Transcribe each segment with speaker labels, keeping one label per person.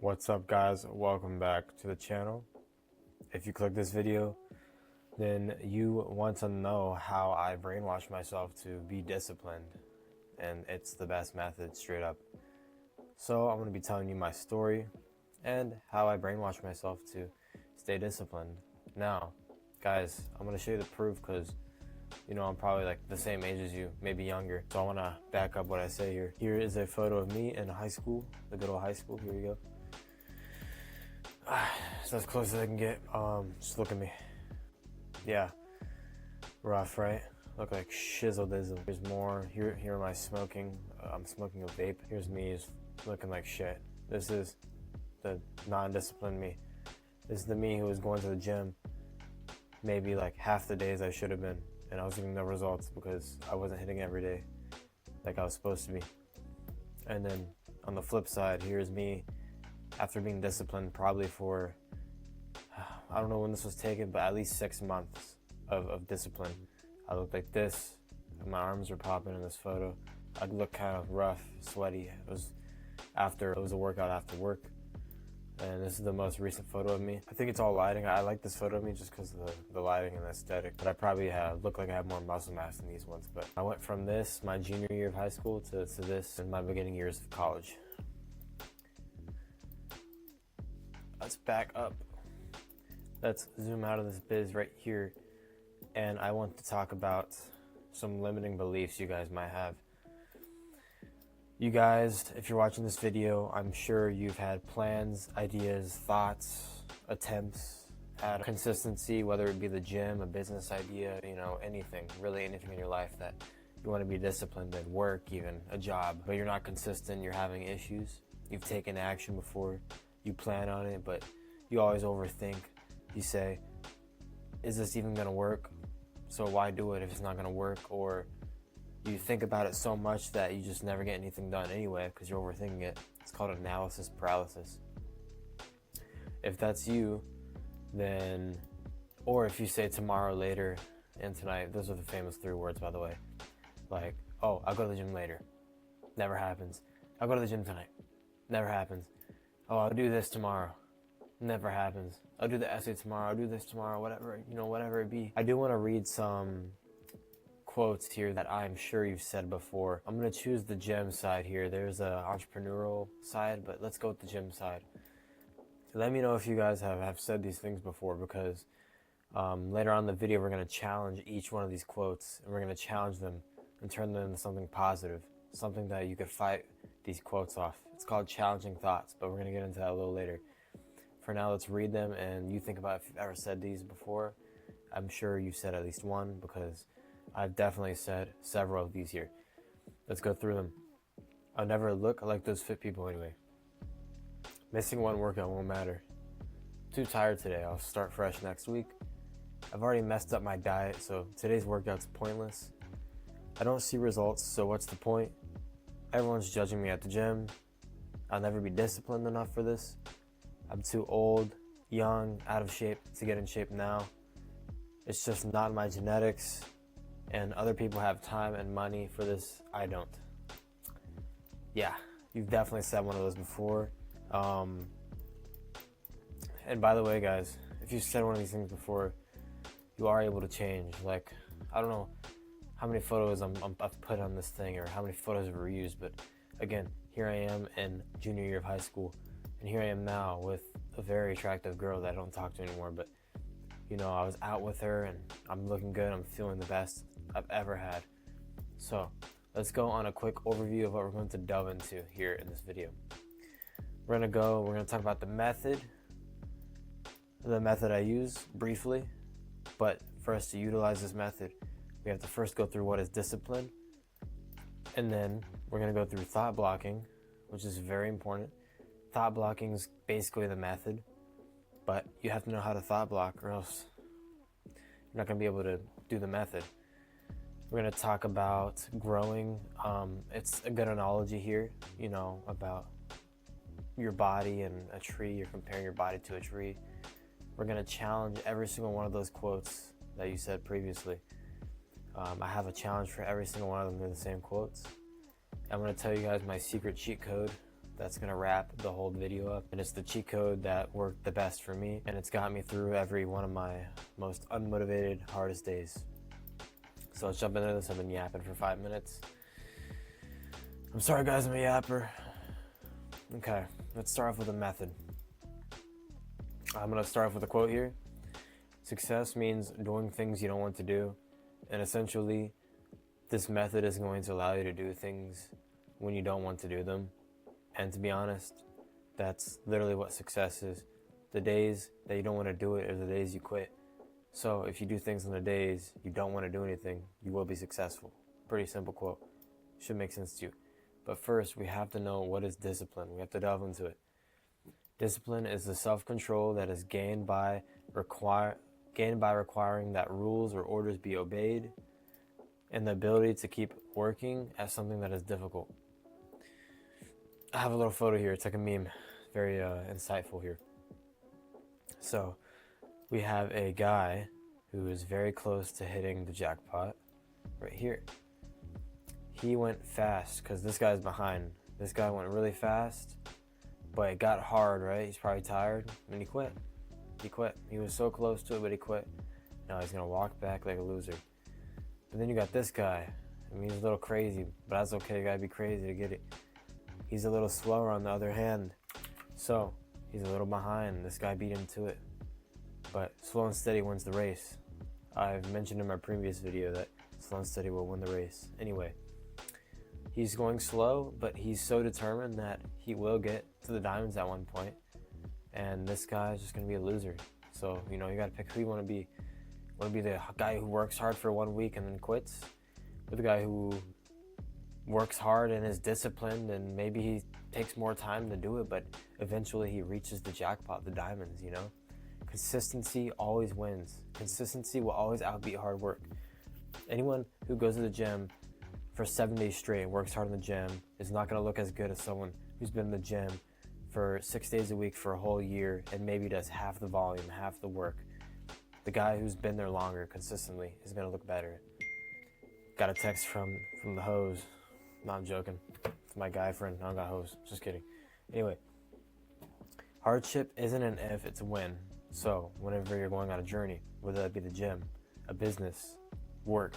Speaker 1: What's up, guys? Welcome back to the channel. If you click this video, then you want to know how I brainwashed myself to be disciplined, and it's the best method, straight up. So I'm going to be telling you my story and how I brainwashed myself to stay disciplined. Now, guys, I'm going to show you the proof because I'm probably like the same age as you, maybe younger. So I want to back up what I say here. Here is a photo of me in high school, the good old high school. Here we go. It's as close as I can get. Just look at me. Yeah, rough, right? Look like shizzle dizzle. Here's more. Here am I smoking. I'm smoking a vape. Here's me is looking like shit. This is the non-disciplined me. This is the me who was going to the gym maybe like half the days I should have been, and I was getting no results because I wasn't hitting every day like I was supposed to be. And then on the flip side, here's me after being disciplined probably for, I don't know when this was taken, but at least 6 months of discipline. I looked like this, my arms were popping in this photo. I looked kind of rough, sweaty. It was a workout after work. And this is the most recent photo of me. I think it's all lighting. I like this photo of me just because of the lighting and the aesthetic. But I probably look like I have more muscle mass than these ones. But I went from this, my junior year of high school, to this in my beginning years of college. Let's back up. Let's zoom out of this biz right here. And I want to talk about some limiting beliefs you guys might have. You guys, if you're watching this video, I'm sure you've had plans, ideas, thoughts, attempts at consistency, whether it be the gym, a business idea, anything, really anything in your life that you want to be disciplined in, work, even a job, but you're not consistent, you're having issues. You've taken action before, you plan on it, but you always overthink. You say, is this even going to work? So why do it if it's not going to work? Or you think about it so much that you just never get anything done anyway because you're overthinking it. It's called analysis paralysis. If that's you, then, or if you say tomorrow, later, and tonight, those are the famous 3 words, by the way. Like, oh, I'll go to the gym later. Never happens. I'll go to the gym tonight. Never happens. Oh, I'll do this tomorrow. Never happens. I'll do the essay tomorrow. I'll do this tomorrow. Whatever it be. I do want to read some quotes here that I'm sure you've said before. I'm going to choose the gym side here. There's a entrepreneurial side, but let's go with the gym side. Let me know if you guys have said these things before, because later on in the video we're going to challenge each one of these quotes, and we're going to challenge them and turn them into something positive, something that you could fight these quotes off. It's called challenging thoughts, but we're going to get into that a little later. For now, let's read them, and you think about if you've ever said these before. I'm sure you've said at least one, because I've definitely said several of these here. Let's go through them. I'll never look like those fit people anyway. Missing one workout won't matter. Too tired today, I'll start fresh next week. I've already messed up my diet, so today's workout's pointless. I don't see results, so what's the point? Everyone's judging me at the gym. I'll never be disciplined enough for this. I'm too old, young, out of shape to get in shape now. It's just not my genetics, and other people have time and money for this. I don't. Yeah, you've definitely said one of those before. And by the way, guys, if you said one of these things before, you are able to change. Like, I don't know how many photos I've put on this thing or how many photos I've reused, but again, here I am in junior year of high school. And here I am now with a very attractive girl that I don't talk to anymore, but I was out with her and I'm looking good. I'm feeling the best I've ever had. So let's go on a quick overview of what we're going to delve into here in this video. We're going to talk about the method I use briefly, but for us to utilize this method, we have to first go through what is discipline. And then we're going to go through thought blocking, which is very important. Thought blocking is basically the method, but you have to know how to thought block or else you're not going to be able to do the method. We're going to talk about growing. It's a good analogy here, about your body and a tree. You're comparing your body to a tree. We're going to challenge every single one of those quotes that you said previously. I have a challenge for every single one of them. They're the same quotes. I'm going to tell you guys my secret cheat code that's gonna wrap the whole video up. And it's the cheat code that worked the best for me, and it's got me through every one of my most unmotivated, hardest days. So let's jump into this. I've been yapping for 5 minutes. I'm sorry guys, I'm a yapper. Okay, let's start off with a method. I'm gonna start off with a quote here. Success means doing things you don't want to do, and essentially this method is going to allow you to do things when you don't want to do them. And to be honest, that's literally what success is. The days that you don't want to do it are the days you quit. So if you do things on the days you don't want to do anything, you will be successful. Pretty simple quote. Should make sense to you. But first, we have to know what is discipline. We have to delve into it. Discipline is the self-control that is gained by requiring that rules or orders be obeyed, and the ability to keep working at something that is difficult. I have a little photo here. It's like a meme. Very insightful here. So we have a guy who is very close to hitting the jackpot right here. He went fast because this guy's behind. This guy went really fast, but it got hard, right? He's probably tired, and he quit. He was so close to it, but he quit. Now he's gonna walk back like a loser. But then you got this guy. I mean, he's a little crazy, but that's okay. You gotta be crazy to get it. He's a little slower on the other hand, so he's a little behind. This guy beat him to it, but slow and steady wins the race. I've mentioned in my previous video that slow and steady will win the race. Anyway, he's going slow, but he's so determined that he will get to the diamonds at one point, and this guy is just gonna be a loser. So, you know, you gotta pick who you wanna be. Want to be the guy who works hard for 1 week and then quits, or the guy who works hard and is disciplined, and maybe he takes more time to do it, but eventually he reaches the jackpot, the diamonds, you know? Consistency always wins. Consistency will always outbeat hard work. Anyone who goes to the gym for 7 days straight and works hard in the gym is not going to look as good as someone who's been in the gym for 6 days a week for a whole year and maybe does half the volume, half the work. The guy who's been there longer consistently is going to look better. Got a text from the hose. No, I'm joking. It's my guy friend. I don't got hose. Just kidding. Anyway, hardship isn't an if, it's a when. So whenever you're going on a journey, whether that be the gym, a business, work,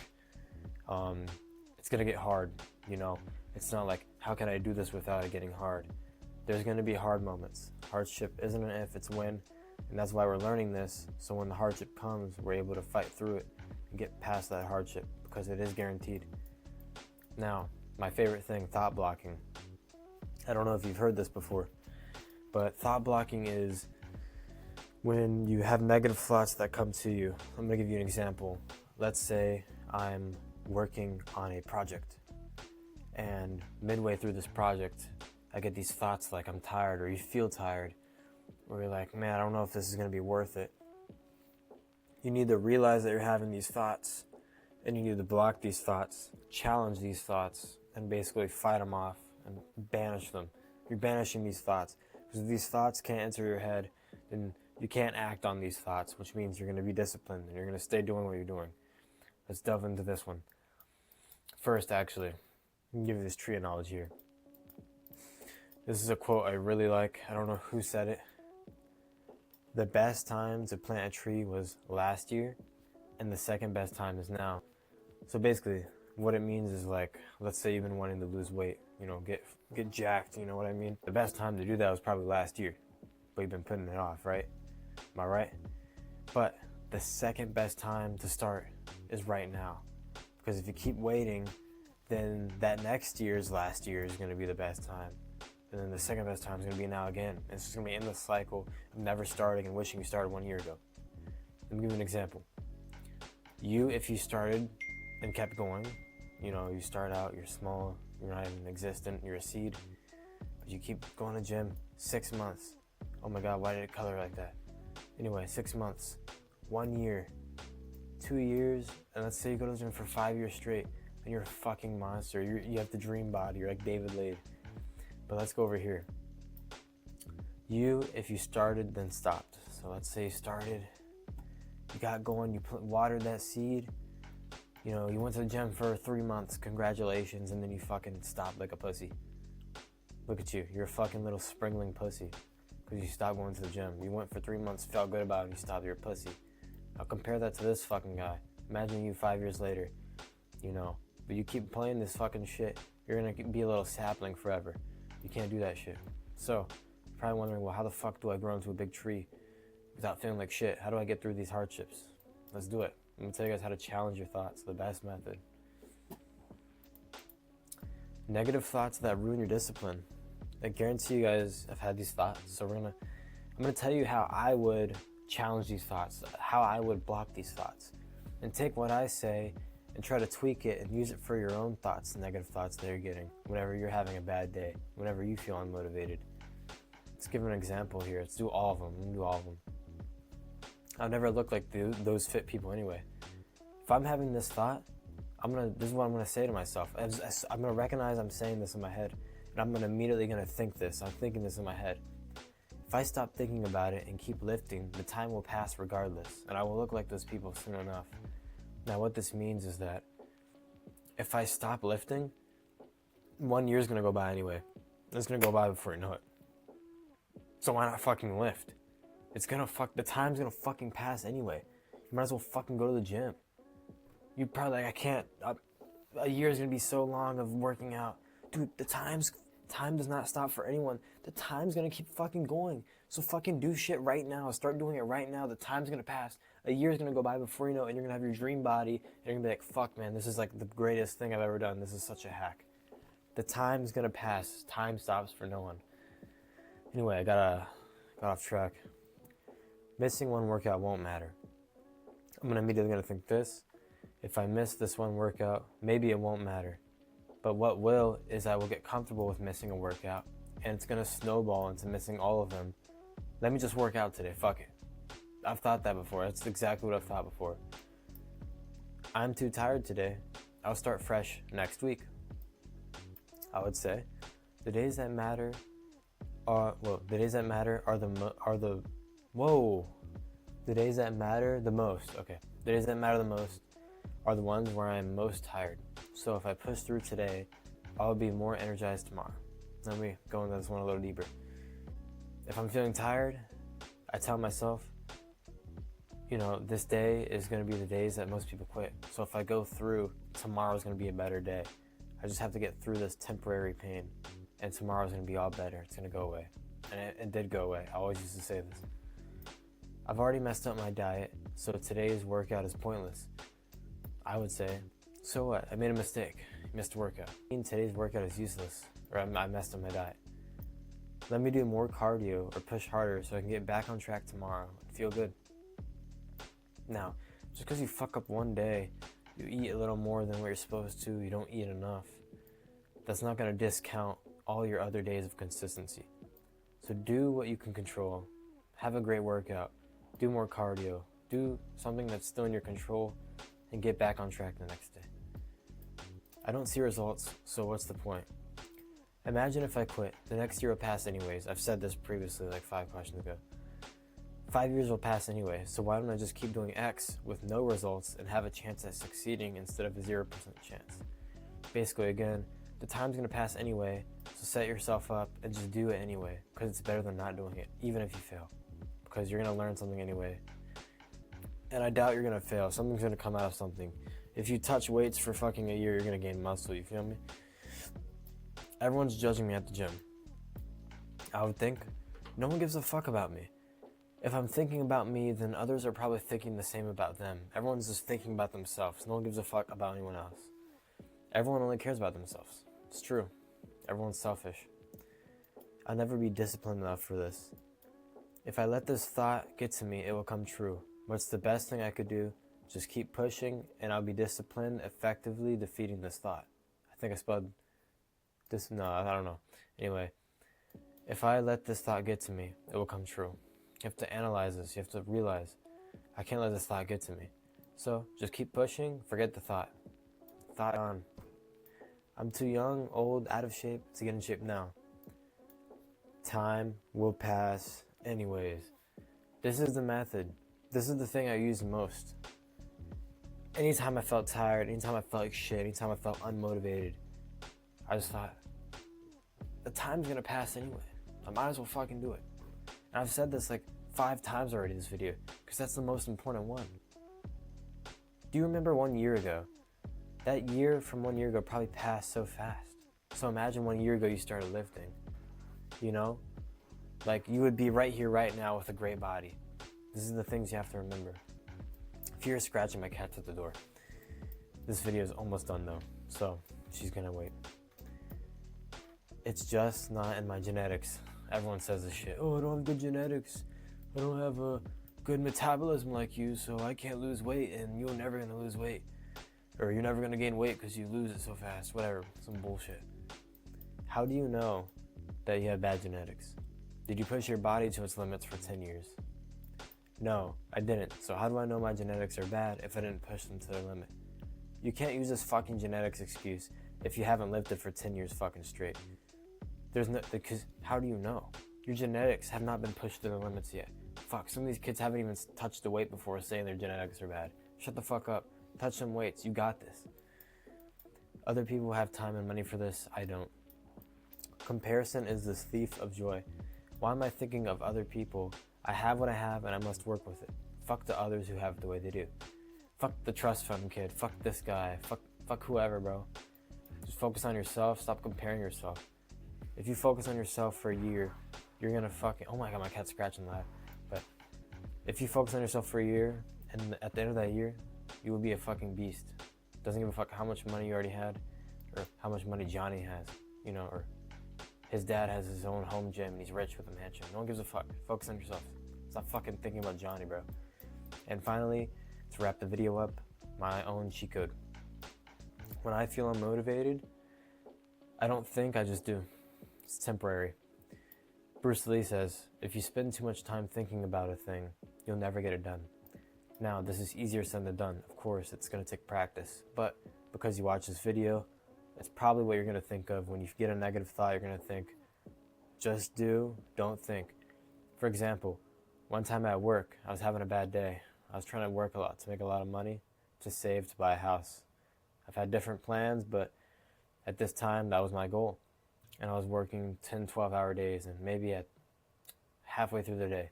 Speaker 1: it's going to get hard, you know. It's not like, how can I do this without it getting hard? There's going to be hard moments. Hardship isn't an if, it's a when. And that's why we're learning this, so when the hardship comes, we're able to fight through it and get past that hardship, because it is guaranteed. Now, my favorite thing, thought blocking. I don't know if you've heard this before, but thought blocking is when you have negative thoughts that come to you. I'm going to give you an example. Let's say I'm working on a project, and midway through this project, I get these thoughts like I'm tired, or you feel tired, where you're like, man, I don't know if this is going to be worth it. You need to realize that you're having these thoughts, and you need to block these thoughts, challenge these thoughts, and basically fight them off and banish them. You're banishing these thoughts, because if these thoughts can't enter your head, then you can't act on these thoughts, which means you're going to be disciplined and you're going to stay doing what you're doing. Let's delve into this one. First, actually, I'll give you this tree analogy here. This is a quote I really like. I don't know who said it. The best time to plant a tree was last year, and the second best time is now. So basically, what it means is, like, let's say you've been wanting to lose weight, you know, get jacked, you know what I mean? The best time to do that was probably last year, but you've been putting it off, right? Am I right? But the second best time to start is right now. Because if you keep waiting, then that next year's last year is going to be the best time. And then the second best time is going to be now again. And it's just going to be in the cycle of never starting and wishing you started 1 year ago. Let me give you an example. If you started and kept going, you know, you start out, you're small, you're not even existent, you're a seed, but you keep going to the gym 6 months. Oh my God, why did it color like that? Anyway, 6 months, 1 year, 2 years, and let's say you go to the gym for 5 years straight, and you're a fucking monster. You have the dream body, you're like David Lade. But let's go over here. If you started, then stopped. So let's say you started, you got going, you watered that seed, you know, you went to the gym for 3 months, congratulations, and then you fucking stopped like a pussy. Look at you. You're a fucking little springling pussy because you stopped going to the gym. You went for 3 months, felt good about it, and you stopped. You're a pussy. Now compare that to this fucking guy. Imagine you 5 years later, but you keep playing this fucking shit, you're gonna be a little sapling forever. You can't do that shit. So, you're probably wondering, well, how the fuck do I grow into a big tree without feeling like shit? How do I get through these hardships? Let's do it. I'm gonna tell you guys how to challenge your thoughts, the best method. Negative thoughts that ruin your discipline. I guarantee you guys have had these thoughts. So I'm gonna tell you how I would challenge these thoughts, how I would block these thoughts, and take what I say and try to tweak it and use it for your own thoughts, negative thoughts that you're getting whenever you're having a bad day, whenever you feel unmotivated. Let's give an example here. Let's do all of them. I'm gonna do all of them. I'll never look like those fit people anyway. If I'm having this thought, this is what I'm gonna say to myself. I'm gonna recognize I'm saying this in my head, and I'm immediately gonna think this. I'm thinking this in my head. If I stop thinking about it and keep lifting, the time will pass regardless, and I will look like those people soon enough. Now, what this means is that if I stop lifting, 1 year is gonna go by anyway. It's gonna go by before you know it. So why not fucking lift? The time's gonna fucking pass anyway. You might as well fucking go to the gym. You're probably like, I can't, a year is gonna be so long of working out. Dude, time does not stop for anyone. The time's gonna keep fucking going. So fucking do shit right now. Start doing it right now. The time's gonna pass. A year's gonna go by before you know it, and you're gonna have your dream body, and you're gonna be like, fuck man, this is like the greatest thing I've ever done. This is such a hack. The time's gonna pass. Time stops for no one. Anyway, I got off track. Missing one workout won't matter. I'm immediately gonna think this. If I miss this one workout, maybe it won't matter. But what will is I will get comfortable with missing a workout, and it's gonna snowball into missing all of them. Let me just work out today, fuck it. I've thought that before. That's exactly what I've thought before. I'm too tired today. I'll start fresh next week. I would say the days that matter are the days that matter the most. Okay, the days that matter the most are the ones where I'm most tired. So if I push through today, I'll be more energized tomorrow. Let me go into this one a little deeper. If I'm feeling tired, I tell myself, this day is going to be the days that most people quit. So if I go through, tomorrow's going to be a better day. I just have to get through this temporary pain, and tomorrow's going to be all better. It's going to go away. And it did go away. I always used to say this. I've already messed up my diet, so today's workout is pointless. I would say, so what? I made a mistake. Missed a workout. Today's workout is useless, or I messed up my diet. Let me do more cardio or push harder so I can get back on track tomorrow and feel good. Now, just because you fuck up one day, you eat a little more than what you're supposed to, you don't eat enough, that's not going to discount all your other days of consistency. So do what you can control. Have a great workout. Do more cardio. Do something that's still in your control and get back on track the next day. I don't see results, so what's the point? Imagine if I quit. The next year will pass anyways. I've said this previously, like 5 questions ago. 5 years will pass anyway, so why don't I just keep doing X with no results and have a chance at succeeding instead of a 0% chance? Basically, again, the time's gonna pass anyway, so set yourself up and just do it anyway, because it's better than not doing it, even if you fail. Because you're gonna learn something anyway. And I doubt you're gonna fail. Something's gonna come out of something. If you touch weights for fucking a year, you're gonna gain muscle, you feel me? Everyone's judging me at the gym. I would think, no one gives a fuck about me. If I'm thinking about me, then others are probably thinking the same about them. Everyone's just thinking about themselves. No one gives a fuck about anyone else. Everyone only cares about themselves. It's true. Everyone's selfish. I'll never be disciplined enough for this. If I let this thought get to me, it will come true. What's the best thing I could do? Just keep pushing, and I'll be disciplined, effectively defeating this thought. I think I spelled this. No, I don't know. Anyway, if I let this thought get to me, it will come true. You have to analyze this. You have to realize, I can't let this thought get to me. So just keep pushing. Forget the thought. Thought on. I'm too young, old, out of shape to get in shape now. Time will pass anyways. This is the method. This is the thing I use most. Anytime I felt tired, anytime I felt like shit, anytime I felt unmotivated, I just thought, the time's gonna pass anyway. I might as well fucking do it. And I've said this like 5 times already in this video, because that's the most important one. Do you remember 1 year ago? That year from 1 year ago probably passed so fast. So imagine 1 year ago you started lifting, you know? Like, you would be right here right now with a great body. This is the things you have to remember. If you're scratching, my cat's at the door. This video is almost done though, so she's gonna wait. It's just not in my genetics. Everyone says this shit. Oh, I don't have good genetics. I don't have a good metabolism like you, so I can't lose weight, and you're never gonna lose weight. Or you're never gonna gain weight because you lose it so fast. Whatever, some bullshit. How do you know that you have bad genetics? Did you push your body to its limits for 10 years? No, I didn't. So how do I know my genetics are bad if I didn't push them to their limit? You can't use this fucking genetics excuse if you haven't lived it for 10 years fucking straight. Because how do you know? Your genetics have not been pushed to their limits yet. Fuck, some of these kids haven't even touched the weight before saying their genetics are bad. Shut the fuck up. Touch some weights. You got this. Other people have time and money for this. I don't. Comparison is this thief of joy. Why am I thinking of other people? I have what I have and I must work with it. Fuck the others who have it the way they do. Fuck the trust fund kid. Fuck this guy. Fuck whoever, bro. Just focus on yourself. Stop comparing yourself. If you focus on yourself for a year, you're gonna fucking... Oh my god, my cat's scratching loud. But if you focus on yourself for a year, and at the end of that year, you will be a fucking beast. Doesn't give a fuck how much money you already had, or how much money Johnny has, you know, or his dad has his own home gym and he's rich with a mansion. No one gives a fuck. Focus on yourself. Stop fucking thinking about Johnny, bro. And finally, to wrap the video up, my own cheat code. When I feel unmotivated, I don't think, I just do. It's temporary. Bruce Lee says, if you spend too much time thinking about a thing, you'll never get it done. Now, this is easier said than done. Of course, it's going to take practice. But because you watch this video, it's probably what you're going to think of. When you get a negative thought, you're going to think, just do, don't think. For example, one time at work, I was having a bad day. I was trying to work a lot to make a lot of money, to save, to buy a house. I've had different plans, but at this time, that was my goal. And I was working 10, 12-hour days, and maybe at halfway through the day,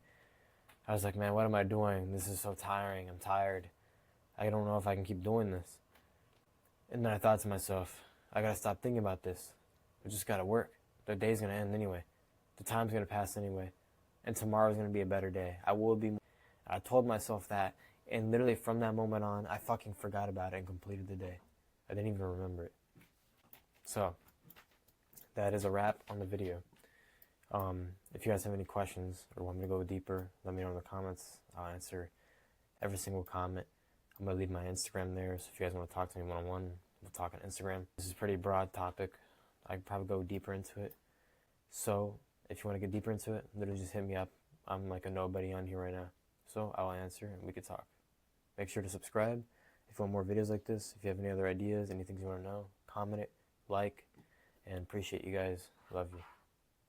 Speaker 1: I was like, man, what am I doing? This is so tiring. I'm tired. I don't know if I can keep doing this. And then I thought to myself, I gotta stop thinking about this. I just gotta work. The day's gonna end anyway. The time's gonna pass anyway. And tomorrow's gonna be a better day. I will be. I told myself that, and literally from that moment on, I fucking forgot about it and completed the day. I didn't even remember it. So, that is a wrap on the video. If you guys have any questions or want me to go deeper, let me know in the comments. I'll answer every single comment. I'm going to leave my Instagram there, so if you guys want to talk to me one-on-one, we'll talk on Instagram. This is a pretty broad topic. I could probably go deeper into it. So, if you want to get deeper into it, literally just hit me up. I'm like a nobody on here right now. So, I'll answer and we could talk. Make sure to subscribe if you want more videos like this. If you have any other ideas, anything you want to know, comment it, like, and appreciate you guys. Love you.